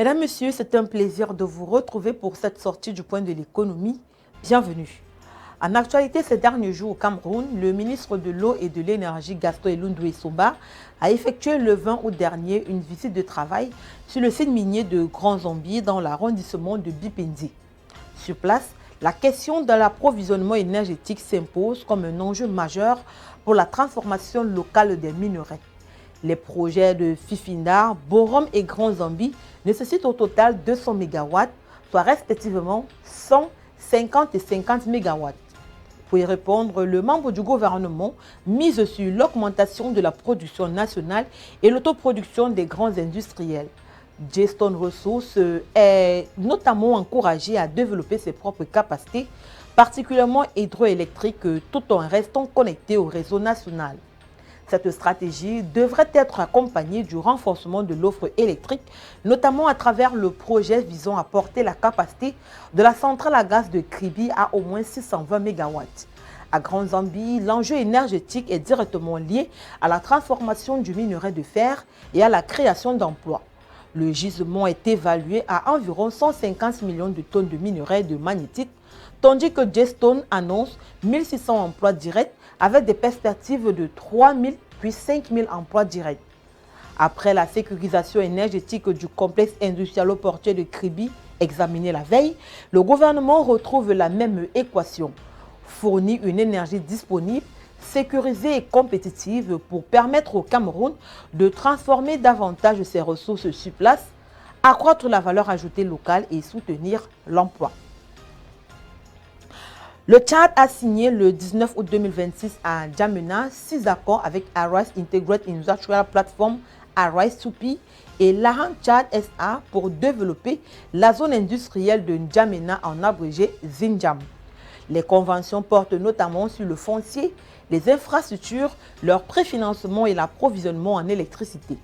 Mesdames, Messieurs, c'est un plaisir de vous retrouver pour cette sortie du point de l'économie. Bienvenue. En actualité, ces derniers jours au Cameroun, le ministre de l'Eau et de l'Énergie, Gaston Elundou Essomba, a effectué le 20 août dernier une visite de travail sur le site minier de Grand Zombi dans l'arrondissement de Bipendi. Sur place, la question de l'approvisionnement énergétique s'impose comme un enjeu majeur pour la transformation locale des minerais. Les projets de Fifindar, Borom et Grand Zombi nécessitent au total 200 MW, soit respectivement 100, 50 et 50 MW. Pour y répondre, le membre du gouvernement mise sur l'augmentation de la production nationale et l'autoproduction des grands industriels. J-Stone Resources est notamment encouragé à développer ses propres capacités, particulièrement hydroélectriques, tout en restant connecté au réseau national. Cette stratégie devrait être accompagnée du renforcement de l'offre électrique, notamment à travers le projet visant à porter la capacité de la centrale à gaz de Kribi à au moins 620 MW. À Grand Zombi, l'enjeu énergétique est directement lié à la transformation du minerai de fer et à la création d'emplois. Le gisement est évalué à environ 150 millions de tonnes de minerai de magnétite, tandis que J-Stone annonce 1600 emplois directs avec des perspectives de 3000 puis 5000 emplois directs. Après la sécurisation énergétique du complexe industriel-portuaire de Kribi examiné la veille, le gouvernement retrouve la même équation. Fournir une énergie disponible, sécurisée et compétitive pour permettre au Cameroun de transformer davantage ses ressources sur place, accroître la valeur ajoutée locale et soutenir l'emploi. Le Tchad a signé le 19 août 2026 à N'Djamena 6 accords avec Arise Integrated Industrial Platform, Arise Soupi et l'Ahan Tchad SA pour développer la zone industrielle de N'Djamena en abrégé Zinjam. Les conventions portent notamment sur le foncier, les infrastructures, leur préfinancement et l'approvisionnement en électricité.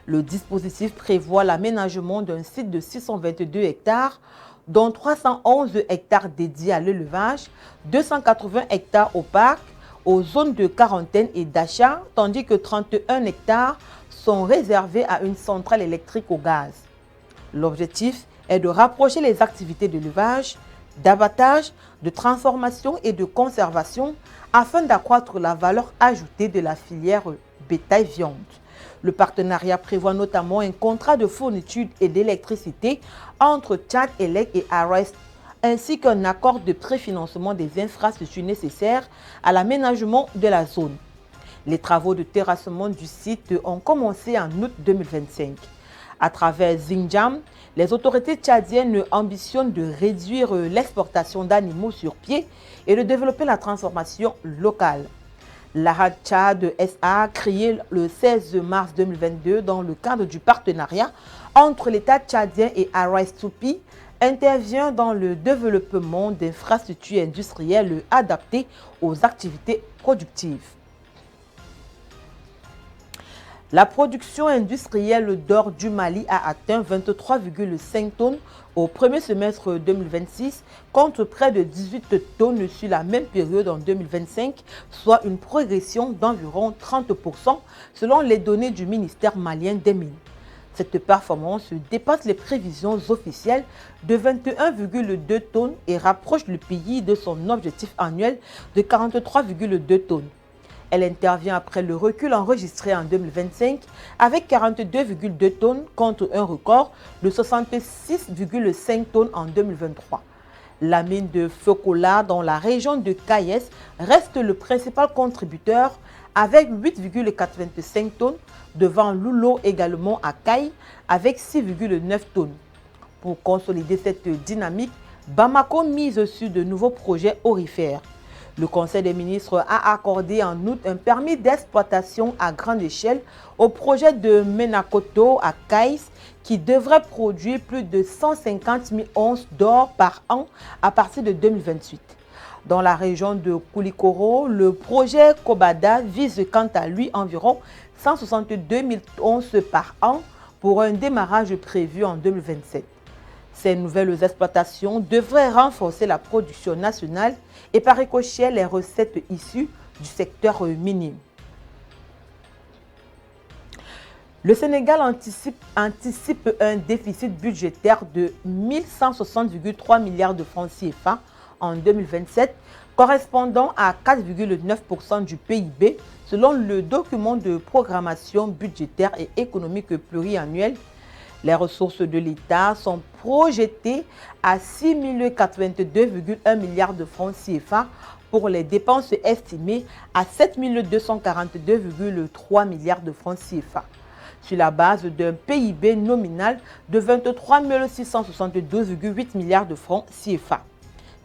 Le dispositif prévoit l'aménagement d'un site de 622 hectares, dont 311 hectares dédiés à l'élevage, 280 hectares au parc, aux zones de quarantaine et d'achat, tandis que 31 hectares sont réservés à une centrale électrique au gaz. L'objectif est de rapprocher les activités d'élevage, d'abattage, de transformation et de conservation afin d'accroître la valeur ajoutée de la filière bétail-viande. Le partenariat prévoit notamment un contrat de fourniture et d'électricité entre Tchad Elec et Arise, ainsi qu'un accord de préfinancement des infrastructures nécessaires à l'aménagement de la zone. Les travaux de terrassement du site ont commencé en août 2025. À travers Zinjam, les autorités tchadiennes ambitionnent de réduire l'exportation d'animaux sur pied et de développer la transformation locale. L'Ahan Tchad SA, créé le 16 mars 2022 dans le cadre du partenariat entre l'État tchadien et Arise Soupi, intervient dans le développement d'infrastructures industrielles adaptées aux activités productives. La production industrielle d'or du Mali a atteint 23,5 tonnes au premier semestre 2026 contre près de 18 tonnes sur la même période en 2025, soit une progression d'environ 30% selon les données du ministère malien des Mines. Cette performance dépasse les prévisions officielles de 21,2 tonnes et rapproche le pays de son objectif annuel de 43,2 tonnes. Elle intervient après le recul enregistré en 2025 avec 42,2 tonnes contre un record de 66,5 tonnes en 2023. La mine de Fekola dans la région de Kayes reste le principal contributeur avec 8,85 tonnes, devant Loulo également à Kaye avec 6,9 tonnes. Pour consolider cette dynamique, Bamako mise sur de nouveaux projets aurifères. Le Conseil des ministres a accordé en août un permis d'exploitation à grande échelle au projet de Menakoto à Kayes qui devrait produire plus de 150 000 onces d'or par an à partir de 2028. Dans la région de Koulikoro, le projet Kobada vise quant à lui environ 162 000 onces par an pour un démarrage prévu en 2027. Ces nouvelles exploitations devraient renforcer la production nationale et par ricochet les recettes issues du secteur minier. Le Sénégal anticipe un déficit budgétaire de 1160,3 milliards de francs CFA en 2027, correspondant à 4,9% du PIB, selon le document de programmation budgétaire et économique pluriannuel. Les ressources de l'État sont projetées à 6 082,1 milliards de francs CFA pour les dépenses estimées à 7 242,3 milliards de francs CFA, sur la base d'un PIB nominal de 23 672,8 milliards de francs CFA.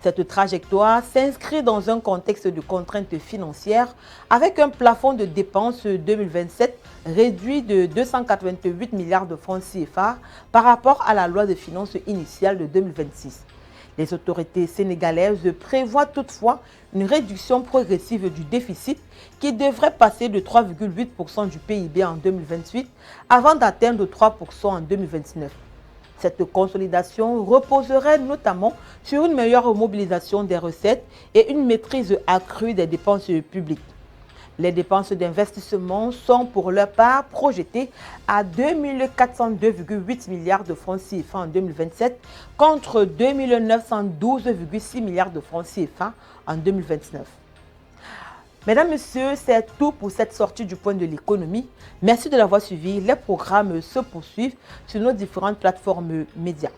Cette trajectoire s'inscrit dans un contexte de contraintes financières avec un plafond de dépenses 2027 réduit de 288 milliards de francs CFA par rapport à la loi de finances initiale de 2026. Les autorités sénégalaises prévoient toutefois une réduction progressive du déficit qui devrait passer de 3,8% du PIB en 2028 avant d'atteindre 3% en 2029. Cette consolidation reposerait notamment sur une meilleure mobilisation des recettes et une maîtrise accrue des dépenses publiques. Les dépenses d'investissement sont pour leur part projetées à 2 402,8 milliards de francs CFA en 2027 contre 2 912,6 milliards de francs CFA en 2029. Mesdames, Messieurs, c'est tout pour cette sortie du point de l'économie. Merci de l'avoir suivi. Les programmes se poursuivent sur nos différentes plateformes médias.